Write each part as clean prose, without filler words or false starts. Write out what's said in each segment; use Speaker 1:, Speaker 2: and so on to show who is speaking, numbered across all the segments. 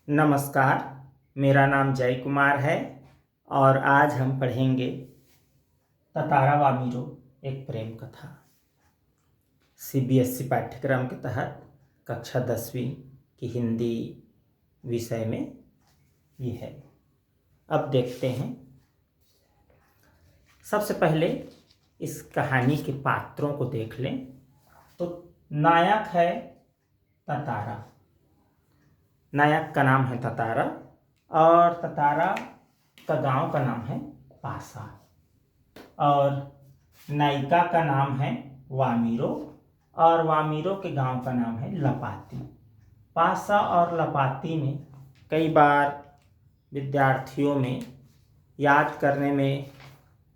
Speaker 1: नमस्कार, मेरा नाम जय कुमार है और आज हम पढ़ेंगे ततारा वामीरो एक प्रेम कथा। सीबीएसई पाठ्यक्रम के तहत कक्षा 10वीं की हिंदी विषय में ये है। अब देखते हैं। सबसे पहले इस कहानी के पात्रों को देख लें। तो नायक है ततारा। नायक का नाम है ततारा और ततारा का गांव का नाम है पासा और नायिका का नाम है वामीरो और वामीरो के गांव का नाम है लपाती। पासा और लपाती में कई बार विद्यार्थियों में याद करने में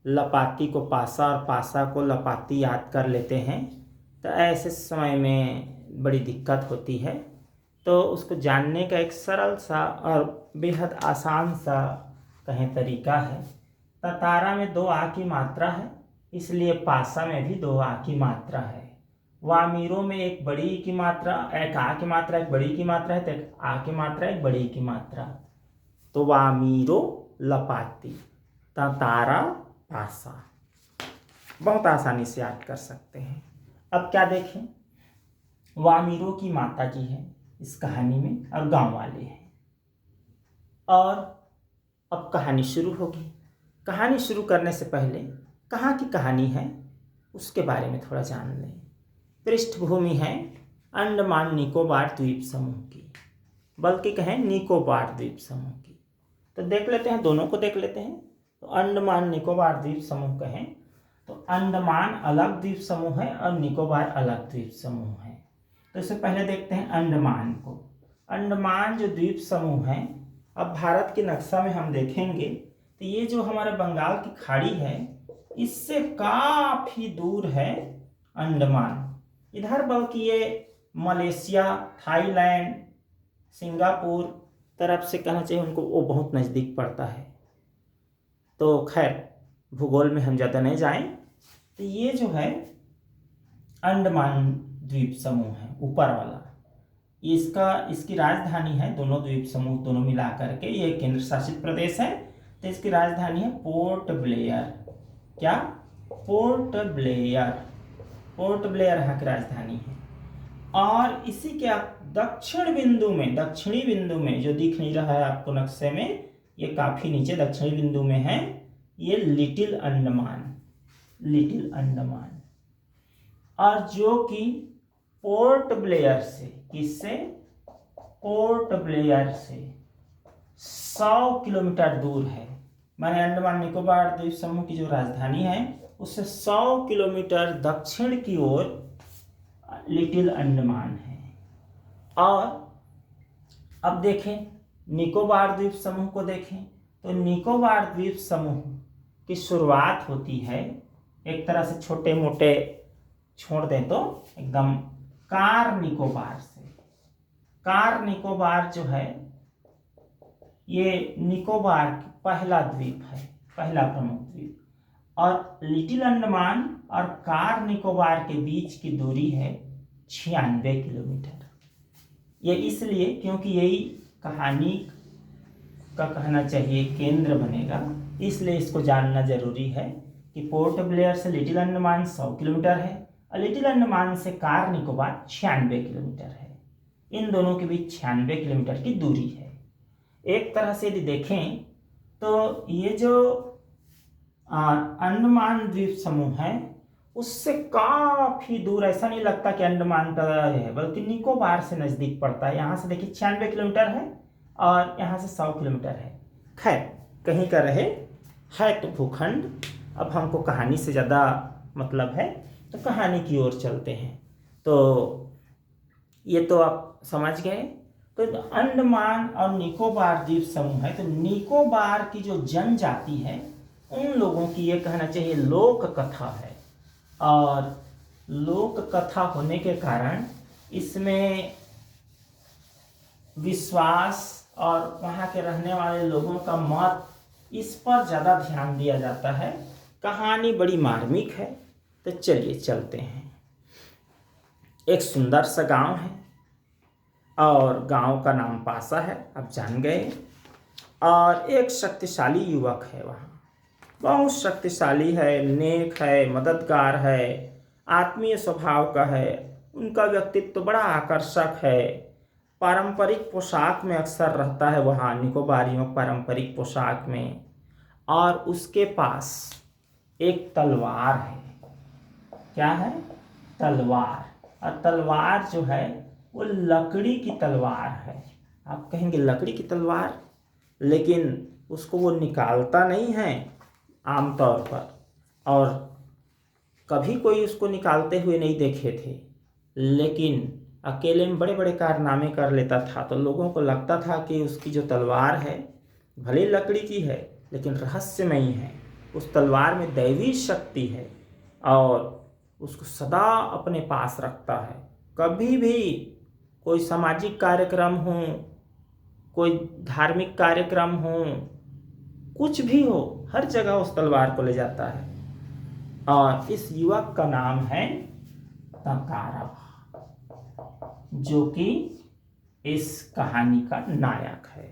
Speaker 1: लपाती को पासा और पासा को लपाती याद कर लेते हैं, तो ऐसे समय में बड़ी दिक्कत होती है। तो उसको जानने का एक सरल सा और बेहद आसान सा कहें तरीका है। ततारा में 2 आ की मात्रा है, इसलिए पासा में भी 2 आ की मात्रा है। वामीरो में एक बड़ी की मात्रा, एक आ की मात्रा, एक बड़ी की मात्रा है, तो एक आ की मात्रा, एक बड़ी की मात्रा। तो वामीरो लपाती, ततारा पासा, बहुत आसानी से याद कर सकते हैं। अब क्या देखें, वामीरो की माता जी है इस कहानी में और गांव वाले हैं। और अब कहानी शुरू होगी। कहानी शुरू करने से पहले कहाँ की कहानी है उसके बारे में थोड़ा जान लें। पृष्ठभूमि है अंडमान निकोबार द्वीप समूह की, बल्कि कहें निकोबार द्वीप समूह की। तो देख लेते हैं, दोनों को देख लेते हैं। तो अंडमान निकोबार द्वीप समूह कहें तो अंडमान अलग द्वीप समूह है और निकोबार अलग द्वीप समूह है। तो इससे पहले देखते हैं अंडमान को। अंडमान जो द्वीप समूह है, अब भारत के नक्शा में हम देखेंगे तो ये जो हमारे बंगाल की खाड़ी है, इससे काफी दूर है अंडमान। इधर बल्कि ये मलेशिया, थाईलैंड, सिंगापुर तरफ से कहना चाहिए उनको, वो बहुत नज़दीक पड़ता है। तो खैर भूगोल में हम ज़्यादा नहीं जाएं। तो ये जो है अंडमान द्वीप समूह है ऊपर वाला, इसकी राजधानी है, दोनों द्वीप समूह दोनों मिला करके ये केंद्र शासित प्रदेश है। तो इसकी राजधानी है पोर्ट ब्लेयर। क्या? Port Blair. पोर्ट ब्लेयर यहाँ की राजधानी है। और इसी के दक्षिणी बिंदु में जो दिख नहीं रहा है आपको नक्शे में, ये काफी नीचे दक्षिणी बिंदु में है, ये लिटिल अंडमान। और जो कि पोर्ट ब्लेयर से, किससे? पोर्ट ब्लेयर से 100 किलोमीटर दूर है। माने अंडमान निकोबार द्वीप समूह की जो राजधानी है उससे 100 किलोमीटर दक्षिण की ओर लिटिल अंडमान है। और अब देखें निकोबार द्वीप समूह को देखें तो निकोबार द्वीप समूह की शुरुआत होती है एक तरह से छोटे मोटे छोड़ दें तो एकदम कार निकोबार से। कार निकोबार जो है ये निकोबार की पहला द्वीप है, पहला प्रमुख द्वीप। और लिटिल अंडमान और कार निकोबार के बीच की दूरी है 96 किलोमीटर। ये इसलिए क्योंकि यही कहानी का कहना चाहिए केंद्र बनेगा, इसलिए इसको जानना जरूरी है कि पोर्ट ब्लेयर से लिटिल अंडमान 100 किलोमीटर है और लिटिल अंडमान से कार निकोबार 96 किलोमीटर है। इन दोनों के बीच 96 किलोमीटर की दूरी है। एक तरह से यदि देखें तो ये जो अंडमान द्वीप समूह है उससे काफी दूर, ऐसा नहीं लगता कि अंडमान का है, बल्कि निकोबार से नजदीक पड़ता है। यहाँ से देखिए 96 किलोमीटर है और यहाँ से 100 किलोमीटर है। खैर कहीं का रहे, है तो भूखंड। अब हमको कहानी से ज़्यादा मतलब है, तो कहानी की ओर चलते हैं। तो ये तो आप समझ गए। तो अंडमान और निकोबार द्वीप समूह है, तो निकोबार की जो जनजाति है उन लोगों की ये कहना चाहिए लोक कथा है। और लोक कथा होने के कारण इसमें विश्वास और वहाँ के रहने वाले लोगों का मत, इस पर ज़्यादा ध्यान दिया जाता है। कहानी बड़ी मार्मिक है, तो चलिए चलते हैं। एक सुंदर सा गांव है और गांव का नाम पासा है, आप जान गए। और एक शक्तिशाली युवक है वहाँ, बहुत शक्तिशाली है, नेक है, मददगार है, आत्मीय स्वभाव का है। उनका व्यक्तित्व तो बड़ा आकर्षक है। पारंपरिक पोशाक में अक्सर रहता है वहाँ, निकोबारियों पारंपरिक पोशाक में। और उसके पास एक तलवार है। क्या है? तलवार। और तलवार जो है वो लकड़ी की तलवार है। आप कहेंगे लकड़ी की तलवार, लेकिन उसको वो निकालता नहीं है आमतौर पर, और कभी कोई उसको निकालते हुए नहीं देखे थे। लेकिन अकेले में बड़े बड़े कारनामे कर लेता था, तो लोगों को लगता था कि उसकी जो तलवार है भले लकड़ी की है लेकिन रहस्यमयी है। उस तलवार में दैवी शक्ति है और उसको सदा अपने पास रखता है। कभी भी कोई सामाजिक कार्यक्रम हो, कोई धार्मिक कार्यक्रम हो, कुछ भी हो, हर जगह उस तलवार को ले जाता है। और इस युवक का नाम है ततारा, जो कि इस कहानी का नायक है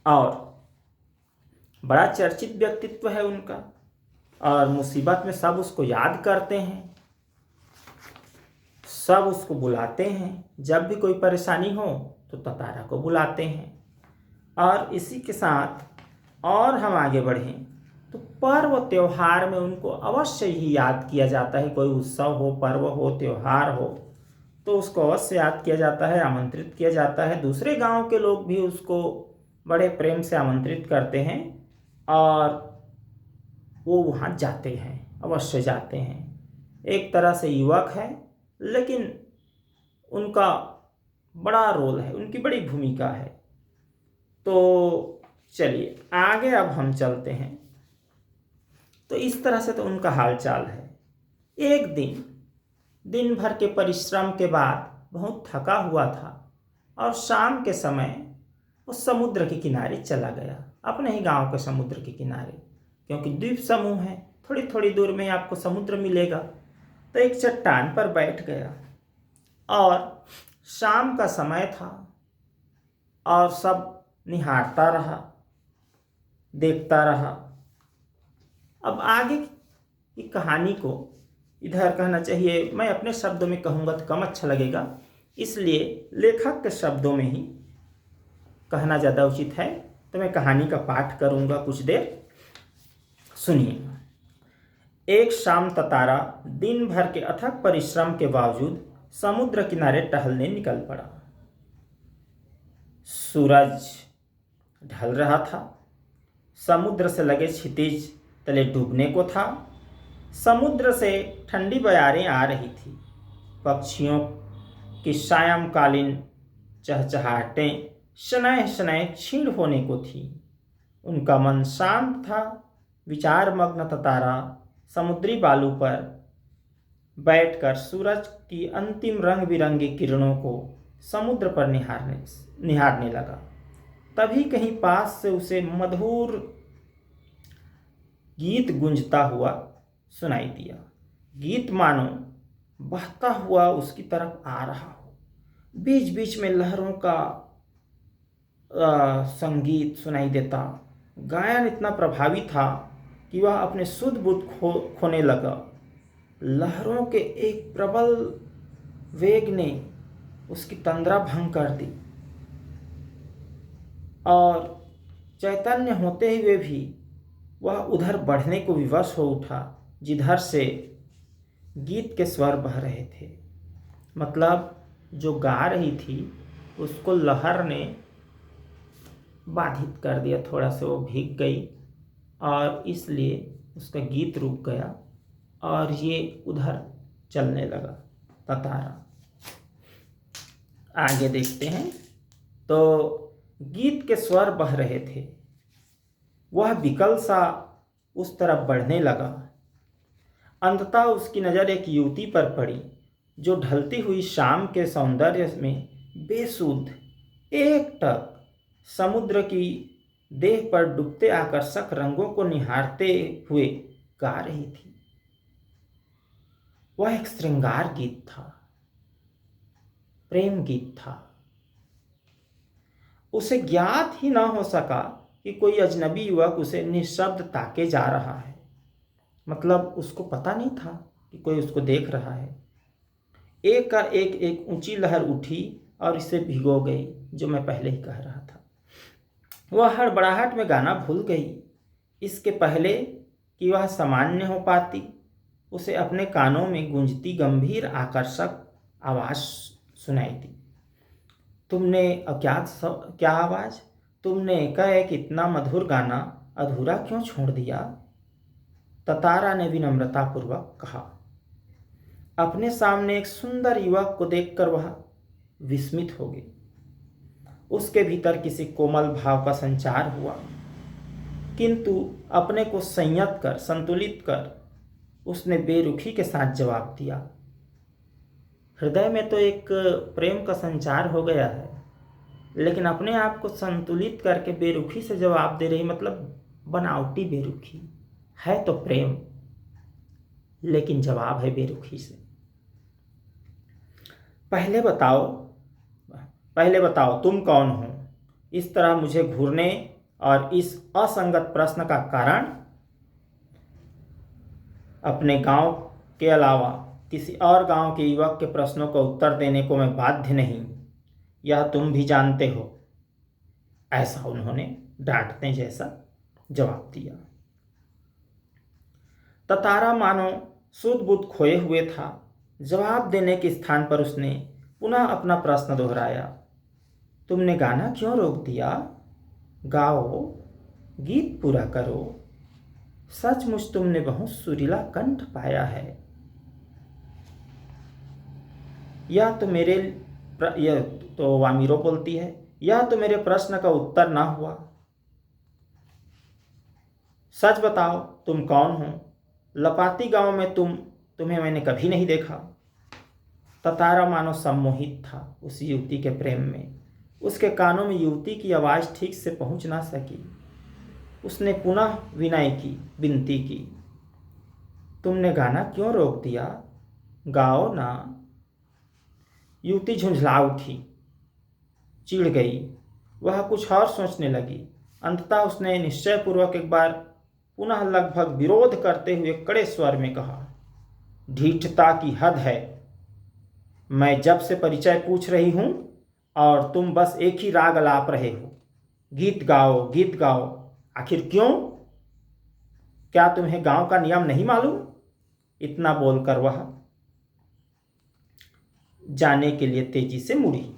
Speaker 1: और बड़ा चर्चित व्यक्तित्व है उनका। और मुसीबत में सब उसको याद करते हैं, सब उसको बुलाते हैं। जब भी कोई परेशानी हो तो ततारा को बुलाते हैं। और इसी के साथ और हम आगे बढ़ें तो पर्व त्योहार में उनको अवश्य ही याद किया जाता है। कोई उत्सव हो, पर्व हो, त्योहार हो तो उसको अवश्य याद किया जाता है, आमंत्रित किया जाता है। दूसरे गांव के लोग भी उसको बड़े प्रेम से आमंत्रित करते हैं और वो वहाँ जाते हैं, अवश्य जाते हैं। एक तरह से युवक है लेकिन उनका बड़ा रोल है, उनकी बड़ी भूमिका है। तो चलिए आगे अब हम चलते हैं। तो इस तरह से तो उनका हालचाल है। एक दिन भर के परिश्रम के बाद बहुत थका हुआ था और शाम के समय वो समुद्र के किनारे चला गया, अपने ही गांव के समुद्र के किनारे, क्योंकि द्वीप समूह है, थोड़ी थोड़ी दूर में आपको समुद्र मिलेगा। तो एक चट्टान पर बैठ गया और शाम का समय था और सब निहारता रहा, देखता रहा। अब आगे की कहानी को इधर कहना चाहिए, मैं अपने शब्दों में कहूँगा तो कम अच्छा लगेगा, इसलिए लेखक के शब्दों में ही कहना ज़्यादा उचित है। तो मैं कहानी का पाठ करूँगा, कुछ देर सुनिए। एक शाम ततारा दिन भर के अथक परिश्रम के बावजूद समुद्र किनारे टहलने निकल पड़ा। सूरज ढल रहा था, समुद्र से लगे क्षितिज तले डूबने को था। समुद्र से ठंडी बयारें आ रही थी, पक्षियों की सायंकालीन चहचहाहटें शनैः शनैः क्षीण होने को थी। उनका मन शांत था। विचार मग्न ततारा समुद्री बालू पर बैठकर सूरज की अंतिम रंग बिरंगी किरणों को समुद्र पर निहारने लगा। तभी कहीं पास से उसे मधुर गीत गूंजता हुआ सुनाई दिया। गीत मानो बहता हुआ उसकी तरफ आ रहा हो। बीच बीच में लहरों का संगीत सुनाई देता। गायन इतना प्रभावी था कि वह अपने सुध बुध खोने लगा। लहरों के एक प्रबल वेग ने उसकी तंद्रा भंग कर दी और चैतन्य होते हुए भी वह उधर बढ़ने को विवश हो उठा जिधर से गीत के स्वर बह रहे थे। मतलब जो गा रही थी उसको लहर ने बाधित कर दिया, थोड़ा सा वो भीग गई और इसलिए उसका गीत रुक गया और ये उधर चलने लगा ततारा। आगे देखते हैं। तो गीत के स्वर बह रहे थे, वह विकल सा उस तरफ बढ़ने लगा। अंततः उसकी नज़र एक युवती पर पड़ी जो ढलती हुई शाम के सौंदर्य में बेसुध एकटक समुद्र की देह पर डूबते आकर्षक रंगों को निहारते हुए गा रही थी। वह एक श्रृंगार गीत था, प्रेम गीत था। उसे ज्ञात ही ना हो सका कि कोई अजनबी युवक उसे निःशब्द ताके जा रहा है। मतलब उसको पता नहीं था कि कोई उसको देख रहा है। एक का एक ऊंची लहर उठी और इसे भिगो गई, जो मैं पहले ही कह रहा था। वह हड़बड़ाहट में गाना भूल गई। इसके पहले कि वह सामान्य हो पाती, उसे अपने कानों में गूंजती गंभीर आकर्षक आवाज सुनाई दी। तुमने क्या आवाज? तुमने एकाएक इतना मधुर गाना अधूरा क्यों छोड़ दिया? ततारा ने विनम्रतापूर्वक कहा। अपने सामने एक सुंदर युवक को देखकर वह विस्मित हो गई। उसके भीतर किसी कोमल भाव का संचार हुआ, किंतु अपने को संयत कर, संतुलित कर उसने बेरुखी के साथ जवाब दिया। हृदय में तो एक प्रेम का संचार हो गया है, लेकिन अपने आप को संतुलित करके बेरुखी से जवाब दे रही, मतलब बनावटी बेरुखी है तो प्रेम, लेकिन जवाब है बेरुखी से। पहले बताओ तुम कौन हो? इस तरह मुझे घूरने और इस असंगत प्रश्न का कारण? अपने गांव के अलावा किसी और गांव के युवक के प्रश्नों का उत्तर देने को मैं बाध्य नहीं, यह तुम भी जानते हो। ऐसा उन्होंने डांटने जैसा जवाब दिया। ततारा मानो सुध बुध खोए हुए था। जवाब देने के स्थान पर उसने पुनः अपना प्रश्न दोहराया। तुमने गाना क्यों रोक दिया? गाओ, गीत पूरा करो। सचमुच तुमने बहुत सुरीला कंठ पाया है। यह तो वामिरो बोलती है, यह तो मेरे प्रश्न का उत्तर ना हुआ। सच बताओ तुम कौन हो? लपाती गांव में तुम्हें मैंने कभी नहीं देखा। ततारा मानो सम्मोहित था उस युवती के प्रेम में। उसके कानों में युवती की आवाज ठीक से पहुंच ना सकी। उसने पुनः विनती की। तुमने गाना क्यों रोक दिया? गाओ ना। युवती झुंझला उठी, चिढ़ गई। वह कुछ और सोचने लगी। अंततः उसने निश्चयपूर्वक एक बार पुनः लगभग विरोध करते हुए कड़े स्वर में कहा, ढीठता की हद है। मैं जब से परिचय पूछ रही हूं और तुम बस एक ही राग अलाप रहे हो, गीत गाओ गीत गाओ। आखिर क्यों? क्या तुम्हें गांव का नियम नहीं मालूम? इतना बोलकर वह जाने के लिए तेजी से मुड़ी।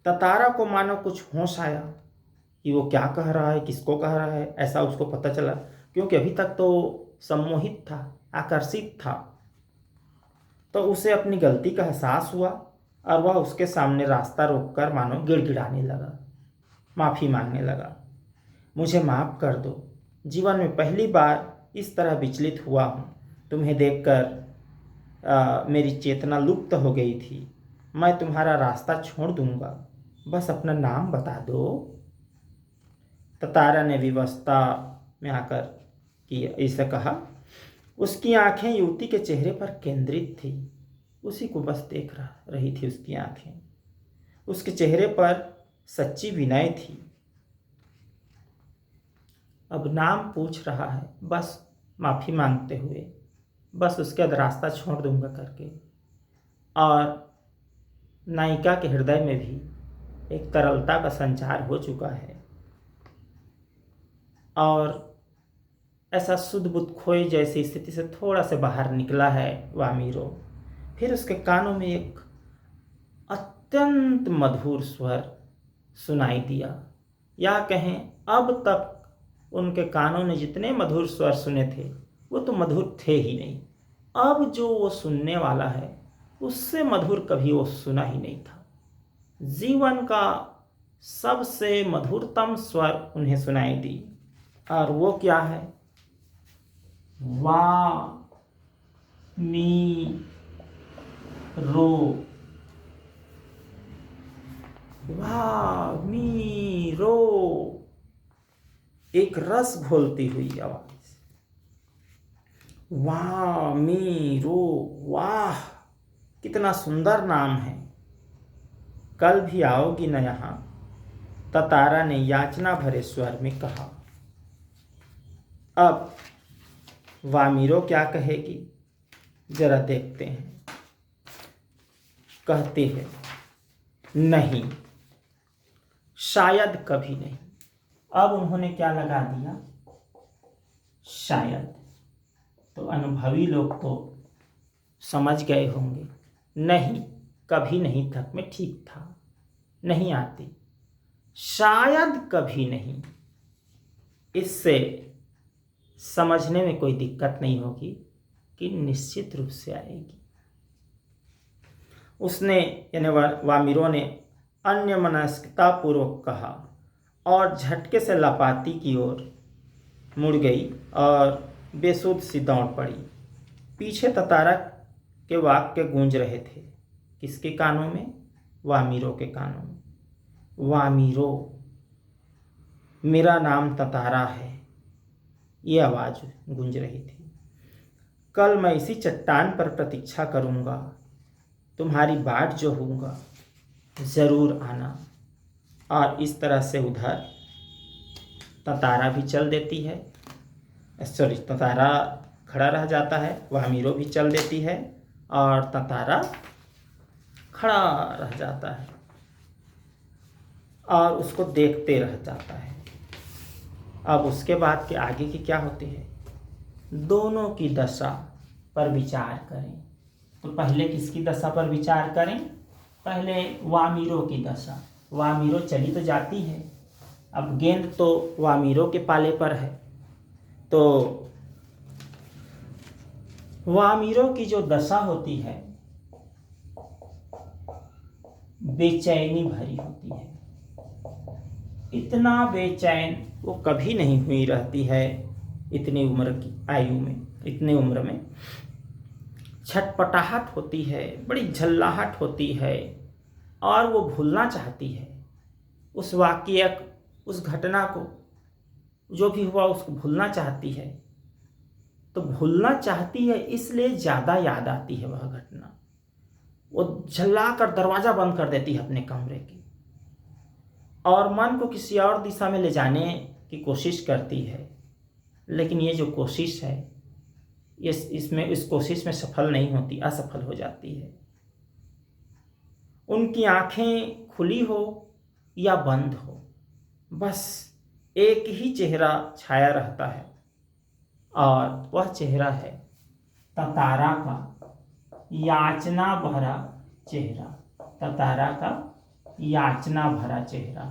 Speaker 1: ततारा को मानो कुछ होश आया कि वो क्या कह रहा है, किसको कह रहा है। ऐसा उसको पता चला, क्योंकि अभी तक तो सम्मोहित था, आकर्षित था। तो उसे अपनी गलती का एहसास हुआ और वह उसके सामने रास्ता रोककर मानो गिड़गिड़ाने लगा, माफ़ी मांगने लगा। मुझे माफ़ कर दो, जीवन में पहली बार इस तरह विचलित हुआ हूँ। तुम्हें देखकर मेरी चेतना लुप्त हो गई थी। मैं तुम्हारा रास्ता छोड़ दूंगा, बस अपना नाम बता दो। ततारा ने विवशता में आकर कि इसे कहा। उसकी आंखें युवती के चेहरे पर केंद्रित थी। उसी को बस देख रही थी उसकी आंखें। उसके चेहरे पर सच्ची विनय थी। अब नाम पूछ रहा है, बस माफ़ी मांगते हुए, बस उसके बाद रास्ता छोड़ दूंगा करके। और नायिका के हृदय में भी एक तरलता का संचार हो चुका है और ऐसा सुध बुध खोए जैसी स्थिति से थोड़ा से बाहर निकला है वामिरो। फिर उसके कानों में एक अत्यंत मधुर स्वर सुनाई दिया, या कहें अब तक उनके कानों ने जितने मधुर स्वर सुने थे वो तो मधुर थे ही नहीं। अब जो वो सुनने वाला है उससे मधुर कभी वो सुना ही नहीं था। जीवन का सबसे मधुरतम स्वर उन्हें सुनाई दी, और वो क्या है? वा मी रो, वा मी रो। एक रस घोलती हुई आवाज, वाह मी रो। वाह, कितना सुंदर नाम है। कल भी आओगी न यहाँ? ततारा ने याचना भरे स्वर में कहा। अब वामिरो क्या कहेगी जरा देखते हैं। कहती है, नहीं, शायद कभी नहीं। अब उन्होंने क्या लगा दिया, शायद। तो अनुभवी लोग तो समझ गए होंगे, नहीं कभी नहीं तक में ठीक था, नहीं आती, शायद कभी नहीं। इससे समझने में कोई दिक्कत नहीं होगी कि निश्चित रूप से आएगी। उसने यानी वामिरो ने अन्यमनस्कता पूर्वक कहा और झटके से लपाती की ओर मुड़ गई और बेसुध सी दौड़ पड़ी। पीछे ततारा के वाक्य गूंज रहे थे। किसके कानों में? वामिरो के कानों में। वामिरो, मेरा नाम ततारा है, ये आवाज गूंज रही थी। कल मैं इसी चट्टान पर प्रतीक्षा करूंगा, तुम्हारी बाट जो होऊंगा जरूर आना। और इस तरह से उधर ततारा भी चल देती है, सॉरी, ततारा खड़ा रह जाता है, वामिरो भी चल देती है और ततारा खड़ा रह जाता है और उसको देखते रह जाता है। अब उसके बाद के आगे की क्या होती है, दोनों की दशा पर विचार करें। तो पहले किसकी दशा पर विचार करें? पहले वामिरो की दशा। वामिरो चली तो जाती है, अब गेंद तो वामिरो के पाले पर है, तो वामिरो की जो दशा होती है बेचैनी भरी होती है। इतना बेचैन वो कभी नहीं हुई रहती है इतनी उम्र की आयु में, इतनी उम्र में। छटपटाहट होती है, बड़ी झल्लाहट होती है और वो भूलना चाहती है उस वाकया, उस घटना को, जो भी हुआ उसको भूलना चाहती है। तो भूलना चाहती है इसलिए ज़्यादा याद आती है वह घटना। वो झल्ला कर दरवाज़ा बंद कर देती है अपने कमरे की और मन को किसी और दिशा में ले जाने की कोशिश करती है। लेकिन ये जो कोशिश है इस कोशिश में सफल नहीं होती, असफल हो जाती है। उनकी आंखें खुली हो या बंद हो, बस एक ही चेहरा छाया रहता है और वह चेहरा है ततारा का याचना भरा चेहरा। ततारा का याचना भरा चेहरा।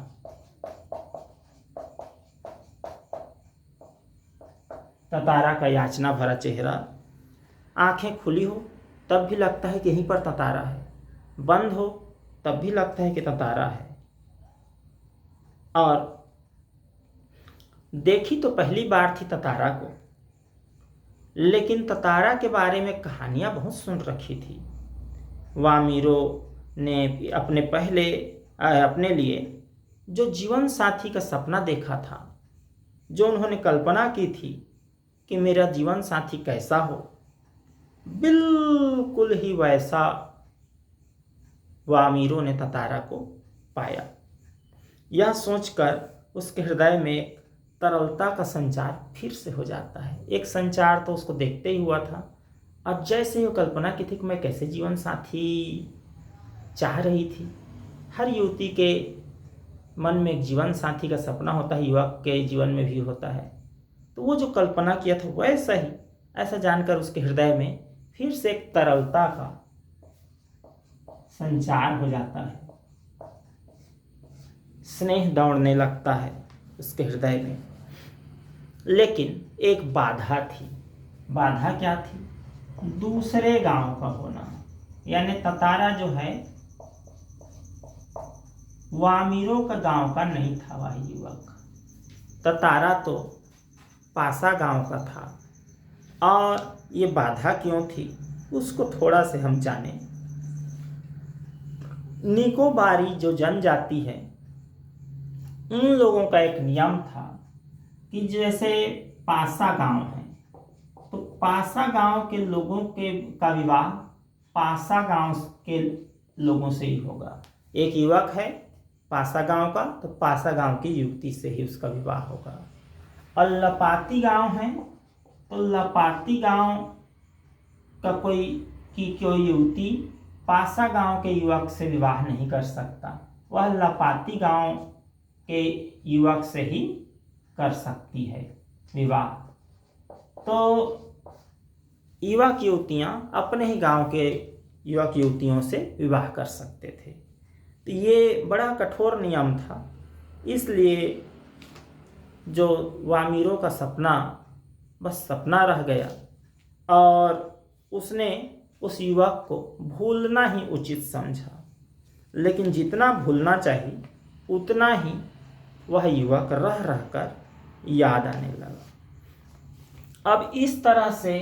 Speaker 1: ततारा का याचना भरा चेहरा। आंखें खुली हो तब भी लगता है कि यहीं पर ततारा है, बंद हो तब भी लगता है कि ततारा है। और देखी तो पहली बार थी ततारा को, लेकिन ततारा के बारे में कहानियां बहुत सुन रखी थी। वामिरो ने अपने लिए जो जीवन साथी का सपना देखा था, जो उन्होंने कल्पना की थी कि मेरा जीवन साथी कैसा हो, बिल्कुल ही वैसा वामिरो ने ततारा को पाया। यह सोचकर उसके हृदय में एक तरलता का संचार फिर से हो जाता है। एक संचार तो उसको देखते ही हुआ था, अब जैसे ही वो कल्पना की थी कि मैं कैसे जीवन साथी चाह रही थी। हर युवती के मन में एक जीवन साथी का सपना होता है, युवक के जीवन में भी होता है। तो वो जो कल्पना किया था वैसा ही, ऐसा जानकर उसके हृदय में फिर से एक तरलता का संचार हो जाता है। स्नेह दौड़ने लगता है उसके हृदय में। लेकिन एक बाधा थी। बाधा क्या थी? दूसरे गांव का होना। यानी ततारा जो है वामिरो का गांव का नहीं था वह युवक। ततारा तो पासा गांव का था। और ये बाधा क्यों थी उसको थोड़ा से हम जाने। निकोबारी जो जनजाति है, उन लोगों का एक नियम था कि जैसे पासा गांव है तो पासा गांव के लोगों का विवाह पासा गांव के लोगों से ही होगा। एक युवक है पासा गांव का, तो पासा गांव की युवती से ही उसका विवाह होगा। और लपाती गांव है तो लपाती गांव का कोई युवती पासा गांव के युवक से विवाह नहीं कर सकता, वह लपाती गांव के युवक से ही कर सकती है विवाह। तो युवक युवतियां अपने ही गांव के युवक युवतियों से विवाह कर सकते थे। तो ये बड़ा कठोर नियम था, इसलिए जो वामीरो का सपना बस सपना रह गया और उसने उस युवक को भूलना ही उचित समझा। लेकिन जितना भूलना चाहिए उतना ही वह युवक रह रहकर याद आने लगा। अब इस तरह से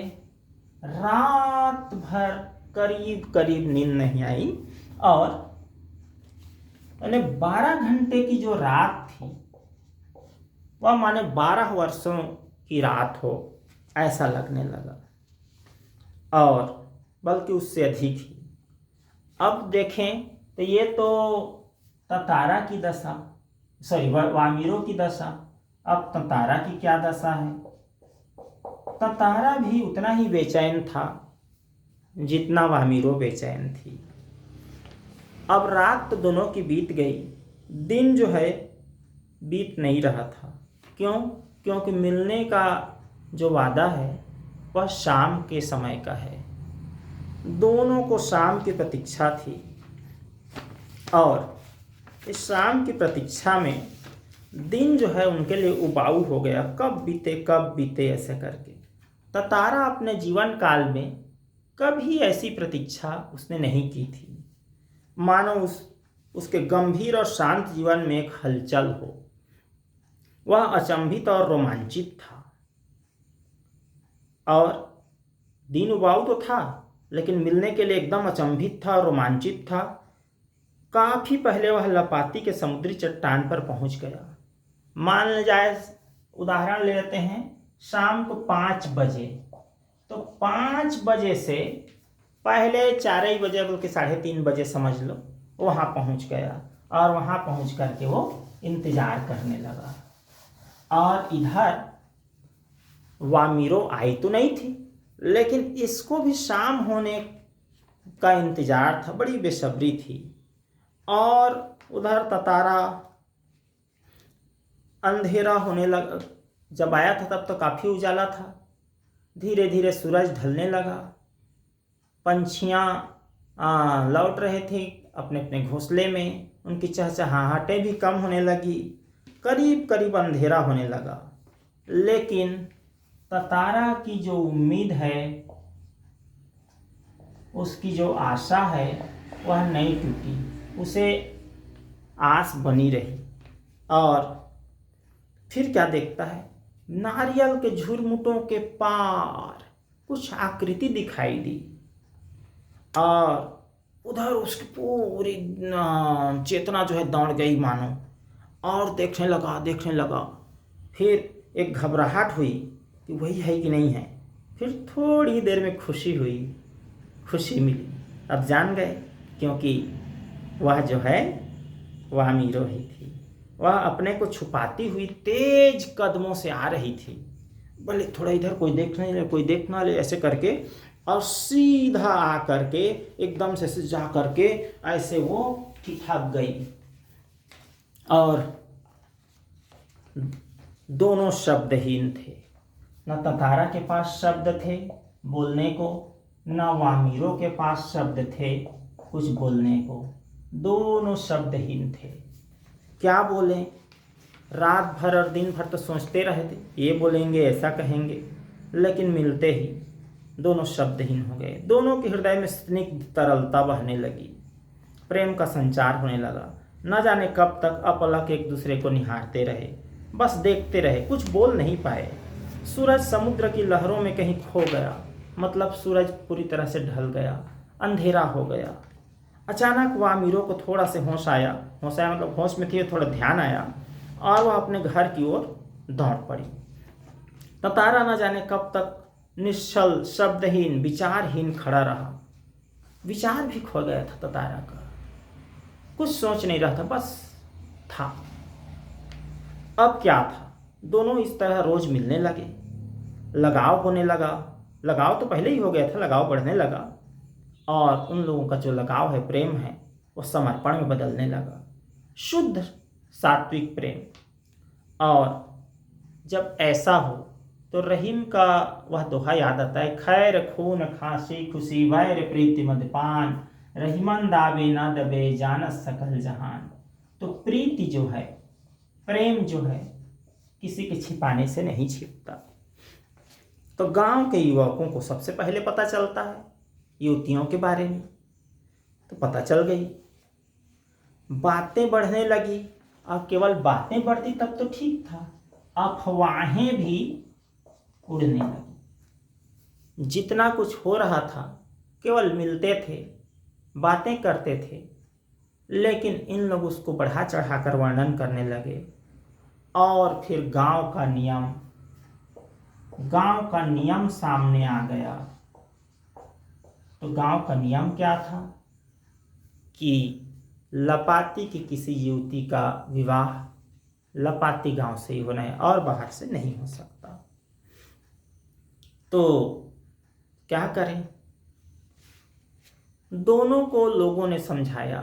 Speaker 1: रात भर करीब करीब नींद नहीं आई और 12 घंटे की जो रात थी वह माने 12 वर्षों की रात हो ऐसा लगने लगा, और बल्कि उससे अधिक ही। अब देखें तो ये तो ततारा की दशा, वामीरो की दशा। अब ततारा की क्या दशा है? ततारा भी उतना ही बेचैन था जितना वामीरो बेचैन थी। अब रात तो दोनों की बीत गई, दिन जो है बीत नहीं रहा था। क्यों? क्योंकि मिलने का जो वादा है वह शाम के समय का है। दोनों को शाम की प्रतीक्षा थी और इस शाम की प्रतीक्षा में दिन जो है उनके लिए उबाऊ हो गया। कब बीते ऐसे करके। ततारा अपने जीवन काल में कभी ऐसी प्रतीक्षा उसने नहीं की थी, मानो उसके गंभीर और शांत जीवन में एक हलचल हो। वह अचंभित और रोमांचित था, और दिन उबाऊ तो था लेकिन मिलने के लिए एकदम अचंभित था और रोमांचित था। काफी पहले वह लपाती के समुद्री चट्टान पर पहुंच गया। मान ले जाए, उदाहरण ले लेते हैं, शाम को 5 बजे, तो 5 बजे से पहले 4 बजे बल्कि 3:30 बजे समझ लो वहां पहुंच गया, और वहां पहुंच करके वो इंतजार करने लगा। और इधर वामीरो आई तो नहीं थी, लेकिन इसको भी शाम होने का इंतजार था, बड़ी बेसब्री थी। और उधर ततारा अंधेरा होने लगा। जब आया था तब तो काफी उजाला था, धीरे धीरे सूरज ढलने लगा। पंछियां लौट रहे थे अपने अपने घोंसले में, उनकी चहचहाहटें भी कम होने लगी। करीब करीब अंधेरा होने लगा, लेकिन ततारा की जो उम्मीद है, उसकी जो आशा है वह नहीं टूटी, उसे आस बनी रही। और फिर क्या देखता है, नारियल के झुरमुटों के पार कुछ आकृति दिखाई दी, और उधर उसकी पूरी चेतना जो है दौड़ गई मानो, और देखने लगा। फिर एक घबराहट हुई कि वही है कि नहीं है। फिर थोड़ी देर में खुशी हुई, खुशी मिली। अब जान गए, क्योंकि वह जो है वामीरो ही थी। वह अपने को छुपाती हुई तेज कदमों से आ रही थी। भले थोड़ा इधर कोई देख ना ले ऐसे करके, और सीधा आ करके एकदम से जा करके ऐसे वो ठिठक गई। और दोनों शब्दहीन थे, न ततारा के पास शब्द थे बोलने को, न वामीरो के पास शब्द थे कुछ बोलने को। दोनों शब्दहीन थे। क्या बोलें? रात भर और दिन भर तो सोचते रहे थे, ये बोलेंगे, ऐसा कहेंगे, लेकिन मिलते ही दोनों शब्दहीन हो गए। दोनों के हृदय में स्निग्ध तरलता बहने लगी, प्रेम का संचार होने लगा। न जाने कब तक अपलक एक दूसरे को निहारते रहे, बस देखते रहे, कुछ बोल नहीं पाए। सूरज समुद्र की लहरों में कहीं खो गया, मतलब सूरज पूरी तरह से ढल गया, अंधेरा हो गया। अचानक वामीरो को थोड़ा से होश आया मतलब होश में थी, थोड़ा ध्यान आया, और वह अपने घर की ओर दौड़ पड़ी। ततारा न जाने कब तक निश्चल, शब्दहीन, विचारहीन खड़ा रहा। विचार भी खो गया था ततारा का, कुछ सोच नहीं रहा था, बस था। अब क्या था, दोनों इस तरह रोज मिलने लगे, लगाव होने लगा। लगाव तो पहले ही हो गया था, लगाव बढ़ने लगा और उन लोगों का जो लगाव है, प्रेम है, वो समर्पण में बदलने लगा, शुद्ध सात्विक प्रेम। और जब ऐसा हो तो रहीम का वह दोहा याद आता है, खैर खून खांसी खुशी वैर प्रीति मदपान, रहीमन दावे ना दबे जानस सकल जहान। तो प्रीति जो है, प्रेम जो है, किसी के छिपाने से नहीं छिपता। तो गांव के युवकों को सबसे पहले पता चलता है युवतियों के बारे में, तो पता चल गई, बातें बढ़ने लगी। और केवल बातें बढ़ती तब तो ठीक था, अफवाहें भी उड़ने लगी। जितना कुछ हो रहा था, केवल मिलते थे, बातें करते थे, लेकिन इन लोग उसको बढ़ा चढ़ाकर वर्णन करने लगे। और फिर गांव का नियम सामने आ गया। तो गांव का नियम क्या था कि लपाती की किसी युवती का विवाह लपाती गांव से ही होना है और बाहर से नहीं हो सकता। तो क्या करें, दोनों को लोगों ने समझाया,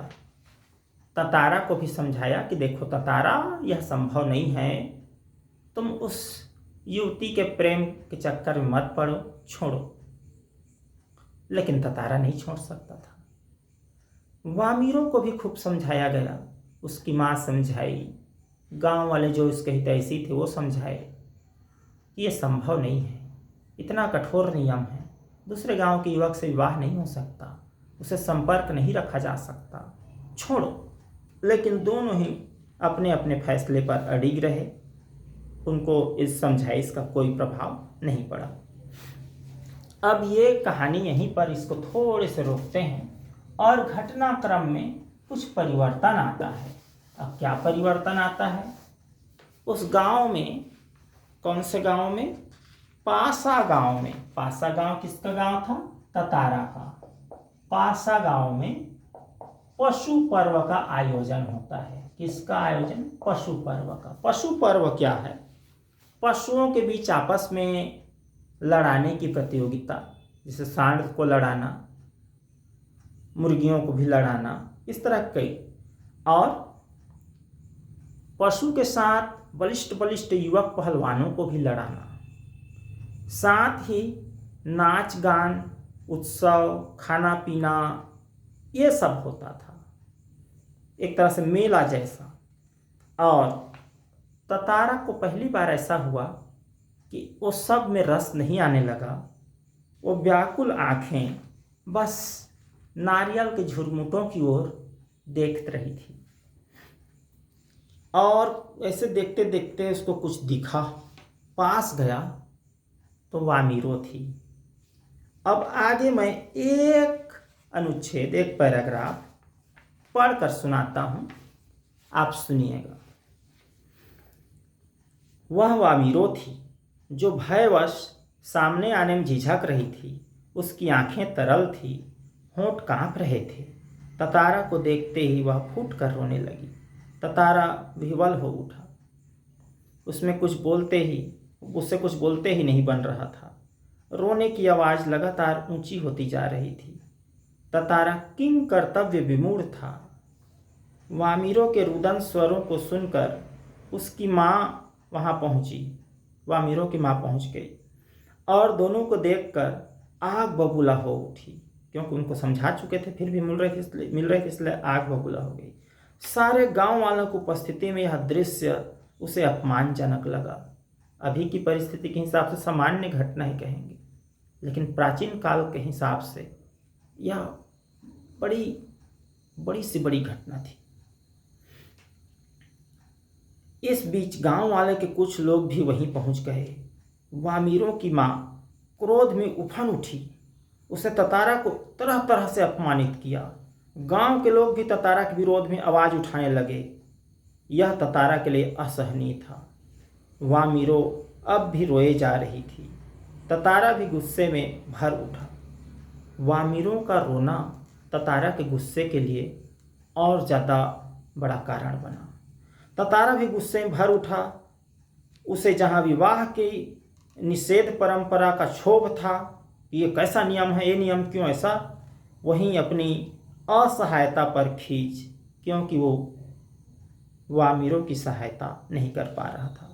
Speaker 1: ततारा को भी समझाया कि देखो ततारा, यह संभव नहीं है, तुम उस युवती के प्रेम के चक्कर में मत पड़ो, छोड़ो। लेकिन ततारा नहीं छोड़ सकता था। वामीरों को भी खूब समझाया गया, उसकी माँ समझाई, गांव वाले जो उसके हितैषी थे वो समझाए कि ये संभव नहीं है, इतना कठोर नियम है, दूसरे गांव के युवक से विवाह नहीं हो सकता, उसे संपर्क नहीं रखा जा सकता, छोड़ो। लेकिन दोनों ही अपने अपने फैसले पर अड़िग रहे, उनको इस समझाइश का कोई प्रभाव नहीं पड़ा। अब ये कहानी यहीं पर इसको थोड़े से रोकते हैं और घटनाक्रम में कुछ परिवर्तन आता है। अब क्या परिवर्तन आता है, उस गांव में, कौन से गांव में, पासा गांव में। पासा गांव किसका गांव था, ततारा का। पासा गांव में पशु पर्व का आयोजन होता है। किसका आयोजन, पशु पर्व का। पशु पर्व क्या है, पशुओं के बीच आपस में लड़ाने की प्रतियोगिता, जैसे सांड को लड़ाना, मुर्गियों को भी लड़ाना, इस तरह कई। और पशु के साथ बलिष्ठ बलिष्ठ युवक पहलवानों को भी लड़ाना, साथ ही नाच गान, उत्सव, खाना पीना, ये सब होता था, एक तरह से मेला जैसा। और ततारा को पहली बार ऐसा हुआ कि वो सब में रस नहीं आने लगा। वो व्याकुल आंखें बस नारियल के झुरमुटों की ओर देखती रही थी। और ऐसे देखते देखते उसको कुछ दिखा, पास गया तो वामीरो थी। अब आगे मैं एक अनुच्छेद, एक पैराग्राफ पढ़कर सुनाता हूं, आप सुनिएगा। वह वामीरो थी जो भयवश सामने आने में झिझक रही थी। उसकी आंखें तरल थी, होंठ कांप रहे थे। ततारा को देखते ही वह फूट कर रोने लगी। ततारा विह्वल हो उठा। उससे कुछ बोलते ही नहीं बन रहा था। रोने की आवाज़ लगातार ऊंची होती जा रही थी। ततारा किंग कर्तव्य विमूढ़ था। वामीरो के रुदन स्वरों को सुनकर उसकी माँ वहाँ पहुँची। वामीरो की माँ पहुँच गई और दोनों को देखकर आग बबूला हो उठी, क्योंकि उनको समझा चुके थे, फिर भी मिल रहे थे इसलिए आग बबूला हो गई। सारे गांव वालों की उपस्थिति में यह दृश्य उसे अपमानजनक लगा। अभी की परिस्थिति के हिसाब से सामान्य घटना ही कहेंगे, लेकिन प्राचीन काल के हिसाब से यह बड़ी सी बड़ी घटना थी। इस बीच गांव वाले के कुछ लोग भी वहीं पहुंच गए। वामीरों की माँ क्रोध में उफन उठी, उसे ततारा को तरह तरह से अपमानित किया। गांव के लोग भी ततारा के विरोध में आवाज उठाने लगे। यह ततारा के लिए असहनीय था। वामीरो अब भी रोए जा रही थी। ततारा भी गुस्से में भर उठा। वामीरों का रोना ततारा के गुस्से के लिए और ज़्यादा बड़ा कारण बना। ततारा भी गुस्से में भर उठा। उसे जहाँ विवाह की निषेध परंपरा का क्षोभ था, ये कैसा नियम है, ये नियम क्यों ऐसा, वहीं अपनी असहायता पर खींच, क्योंकि वो वामिरों की सहायता नहीं कर पा रहा था।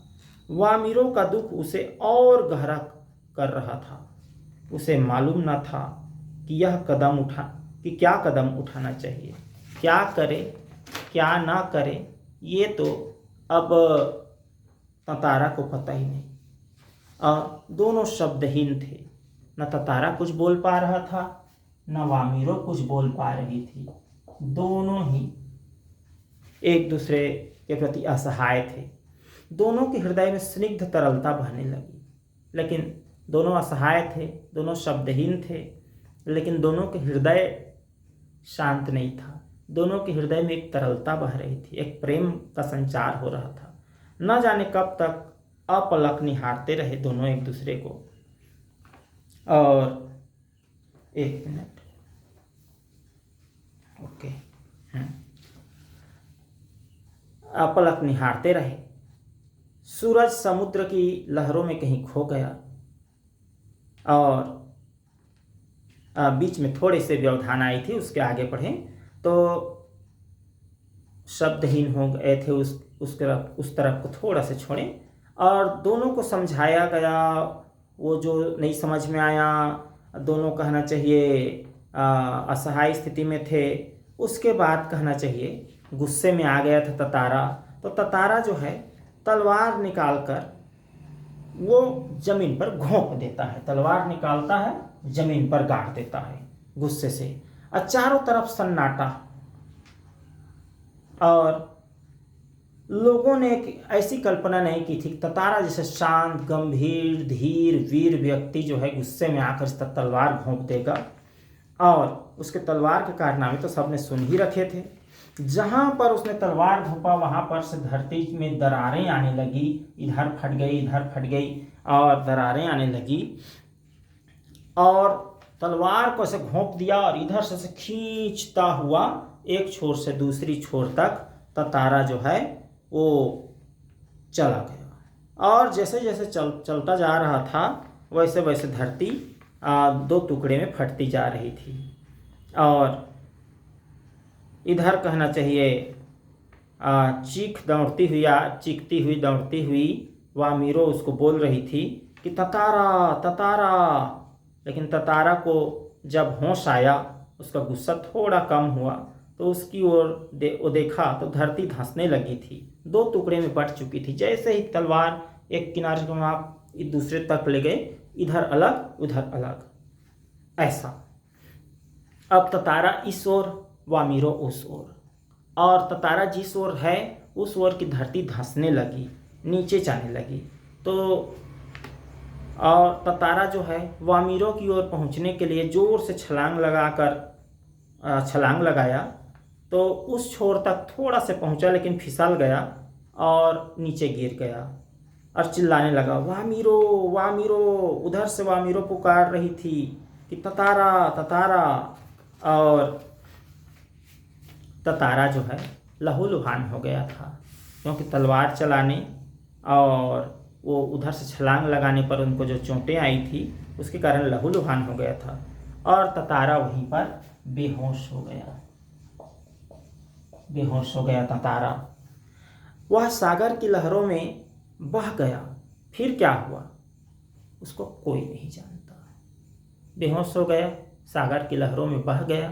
Speaker 1: वामिरों का दुख उसे और गहरा कर रहा था। उसे मालूम न था कि क्या कदम उठाना चाहिए, क्या करे क्या ना करे, ये तो अब ततारा को पता ही नहीं। और दोनों शब्दहीन थे। न ततारा कुछ बोल पा रहा था, न वामिरो कुछ बोल पा रही थी। दोनों ही एक दूसरे के प्रति असहाय थे। दोनों के हृदय में स्निग्ध तरलता बहने लगी, लेकिन दोनों असहाय थे, दोनों शब्दहीन थे, लेकिन दोनों के हृदय शांत नहीं था। दोनों के हृदय में एक तरलता बह रही थी, एक प्रेम का संचार हो रहा था। न जाने कब तक अपलक निहारते रहे दोनों एक दूसरे को। और एक मिनट, ओके, अपलक निहारते रहे। सूरज समुद्र की लहरों में कहीं खो गया और बीच में थोड़े से व्यवधान आई थी, उसके आगे पढ़ें तो शब्दहीन हो गए थे। उस तरफ को थोड़ा से छोड़ें। और दोनों को समझाया गया, वो जो नहीं समझ में आया, दोनों कहना चाहिए असहाय स्थिति में थे। उसके बाद कहना चाहिए गुस्से में आ गया था ततारा। तो ततारा जो है तलवार निकालकर वो जमीन पर घोंप देता है, तलवार निकालता है, जमीन पर गाड़ देता है गुस्से से। और चारों तरफ सन्नाटा, और लोगों ने एक ऐसी कल्पना नहीं की थी ततारा जैसे शांत, गंभीर, धीर, वीर व्यक्ति जो है गुस्से में आकर इस पर तलवार घोंप देगा। और उसके तलवार के कारनामे तो सबने सुन ही रखे थे। जहां पर उसने तलवार घोंपा वहां पर से धरती में दरारें आने लगी, इधर फट गई, इधर फट गई और दरारें आने लगी। और तलवार को ऐसे घोंप दिया और इधर से खींचता हुआ एक छोर से दूसरी छोर तक ततारा जो है वो चला गया। और जैसे जैसे चलता जा रहा था वैसे वैसे धरती दो टुकड़े में फटती जा रही थी। और इधर कहना चाहिए चीखती हुई दौड़ती हुई वामिरो उसको बोल रही थी कि ततारा ततारा। लेकिन ततारा को जब होश आया, उसका गुस्सा थोड़ा कम हुआ, तो उसकी ओर वो देखा तो धरती धंसने लगी थी, दो टुकड़े में बट चुकी थी। जैसे ही तलवार एक किनारे से आप दूसरे तक ले गए, इधर अलग उधर अलग, ऐसा। अब ततारा इस ओर, वामिरो उस ओर, और ततारा जिस ओर है उस ओर की धरती धंसने लगी, नीचे जाने लगी। तो और ततारा जो है वामिरो की ओर पहुंचने के लिए जोर से छलांग लगाया तो उस छोर तक थोड़ा से पहुंचा, लेकिन फिसल गया और नीचे गिर गया और चिल्लाने लगा, वामिरो वामिरो। उधर से वामिरो पुकार रही थी कि ततारा ततारा। और ततारा जो है लहूलुहान हो गया था, क्योंकि तलवार चलाने और वो उधर से छलांग लगाने पर उनको जो चोटें आई थी उसके कारण लहूलुहान हो गया था। और ततारा वहीं पर बेहोश हो गया ततारा। वह सागर की लहरों में बह गया। फिर क्या हुआ उसको कोई नहीं जानता। बेहोश हो गया, सागर की लहरों में बह गया,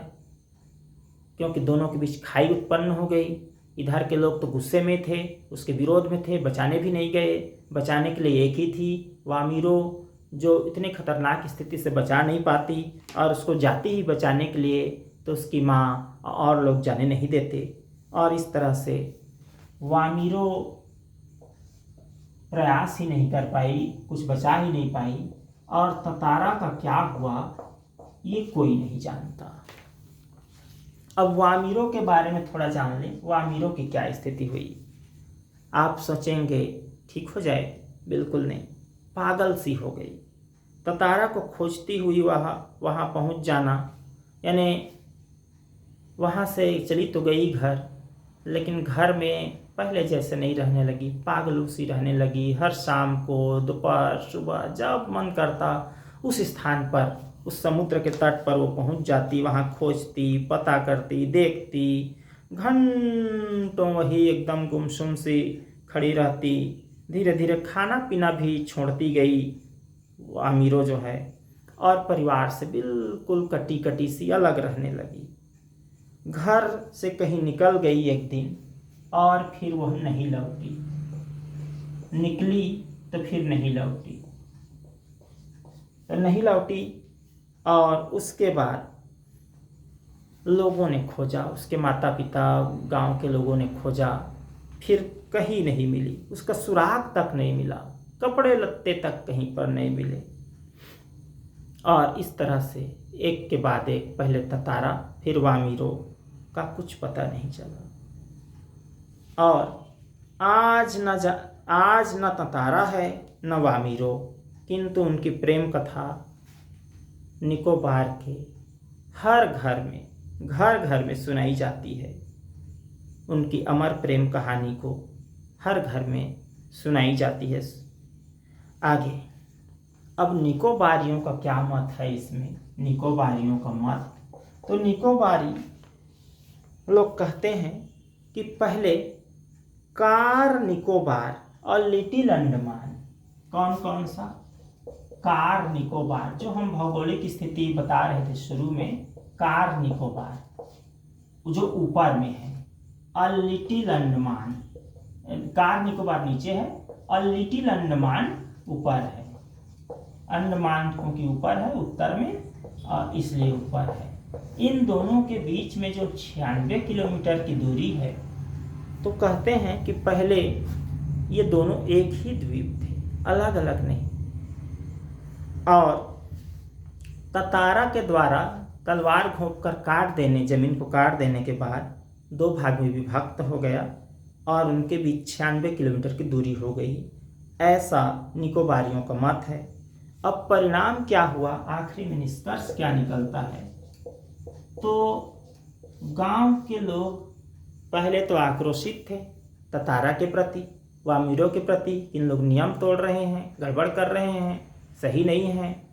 Speaker 1: क्योंकि दोनों के बीच खाई उत्पन्न हो गई। इधर के लोग तो गुस्से में थे, उसके विरोध में थे, बचाने भी नहीं गए। बचाने के लिए एक ही थी, वामिरो, जो इतने खतरनाक स्थिति से बचा नहीं पाती, और उसको जाती ही बचाने के लिए तो उसकी माँ और लोग जाने नहीं देते। और इस तरह से वामिरो प्रयास ही नहीं कर पाई, कुछ बचा ही नहीं पाई। और ततारा का क्या हुआ ये कोई नहीं जानता। अब वामिरो के बारे में थोड़ा जान लें, वामिरो की क्या स्थिति हुई। आप सोचेंगे ठीक हो जाए, बिल्कुल नहीं, पागल सी हो गई। ततारा को खोजती हुई वहाँ पहुँच जाना, यानी वहाँ से चली तो गई घर, लेकिन घर में पहले जैसे नहीं रहने लगी, पागलों सी रहने लगी। हर शाम को, दोपहर, सुबह जब मन करता उस स्थान पर, उस समुद्र के तट पर वो पहुंच जाती, वहाँ खोजती, पता करती, देखती, घंटों वही एकदम गुमसुम सी खड़ी रहती। धीरे धीरे खाना पीना भी छोड़ती गई आमिरो जो है, और परिवार से बिल्कुल कटी कटी सी अलग रहने लगी। घर से कहीं निकल गई एक दिन और फिर वह नहीं लौटी, निकली तो फिर नहीं लौटी, और उसके बाद लोगों ने खोजा, उसके माता पिता, गांव के लोगों ने खोजा, फिर कहीं नहीं मिली, उसका सुराग तक नहीं मिला, कपड़े लत्ते तक कहीं पर नहीं मिले। और इस तरह से एक के बाद एक, पहले ततारा फिर वामिरो का कुछ पता नहीं चला। और आज न ततारा है न वामिरो, किंतु उनकी प्रेम कथा निकोबार के हर घर में सुनाई जाती है। उनकी अमर प्रेम कहानी को हर घर में सुनाई जाती है। आगे अब निकोबारियों का क्या मत है इसमें, निकोबारियों का मत, तो निकोबारी लोग कहते हैं कि पहले कार निकोबार और लिटिल अंडमान, कौन कौन सा, कार निकोबार, जो हम भौगोलिक स्थिति बता रहे थे शुरू में, कार निकोबार जो ऊपर में है, और लिटिल अंडमान, कार निकोबार नीचे है और लिटिल अंडमान ऊपर है। अंडमान क्योंकि ऊपर है उत्तर में, और इसलिए ऊपर है। इन दोनों के बीच में जो 96 किलोमीटर की दूरी है, तो कहते हैं कि पहले ये दोनों एक ही द्वीप थे, अलग अलग नहीं। और ततारा के द्वारा तलवार घोंपकर काट देने, जमीन को काट देने के बाद 2 भाग में विभक्त हो गया और उनके बीच 96 किलोमीटर की दूरी हो गई, ऐसा निकोबारियों का मत है। अब परिणाम क्या हुआ, आखिरी में निष्कर्ष क्या निकलता है, तो गांव के लोग पहले तो आक्रोशित थे ततारा के प्रति, वामिरो के प्रति, इन लोग नियम तोड़ रहे हैं, गड़बड़ कर रहे हैं, सही नहीं है।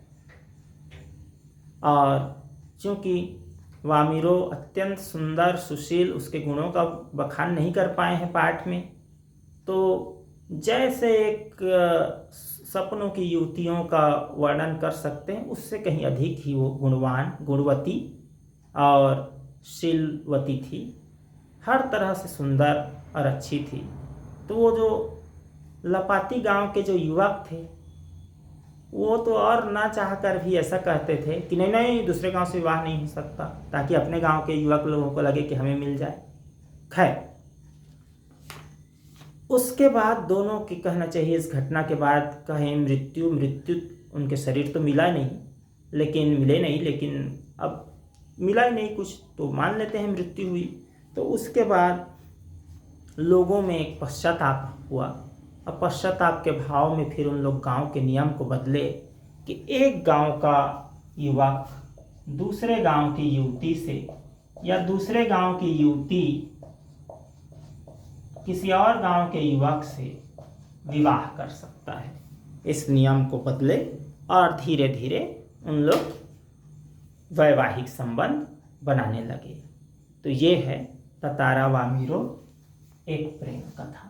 Speaker 1: और चूंकि वामिरो अत्यंत सुंदर सुशील, उसके गुणों का बखान नहीं कर पाए हैं पाठ में, तो जैसे एक सपनों की युवतियों का वर्णन कर सकते हैं, उससे कहीं अधिक ही वो गुणवान, गुणवती और शीलवती थी, हर तरह से सुंदर और अच्छी थी। तो वो जो लपाती गांव के जो युवक थे, वो तो और ना चाहकर भी ऐसा कहते थे कि नहीं नहीं, दूसरे गांव से विवाह नहीं हो सकता, ताकि अपने गांव के युवक लोगों को लगे कि हमें मिल जाए। खैर, उसके बाद दोनों की कहना चाहिए, इस घटना के बाद कहें मृत्यु उनके शरीर तो मिले नहीं, लेकिन अब मिला ही नहीं कुछ, तो मान लेते हैं मृत्यु हुई। तो उसके बाद लोगों में एक पश्चाताप हुआ, और पश्चाताप के भाव में फिर उन लोग गांव के नियम को बदले कि एक गांव का युवक दूसरे गांव की युवती से, या दूसरे गांव की युवती किसी और गांव के युवक से विवाह कर सकता है। इस नियम को बदले और धीरे धीरे उन लोग वैवाहिक संबंध बनाने लगे। तो ये है ततारा वामिरो एक प्रेम कथा।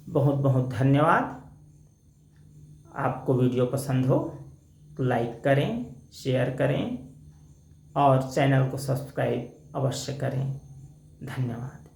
Speaker 1: बहुत बहुत धन्यवाद। आपको वीडियो पसंद हो तो लाइक करें, शेयर करें और चैनल को सब्सक्राइब अवश्य करें। धन्यवाद।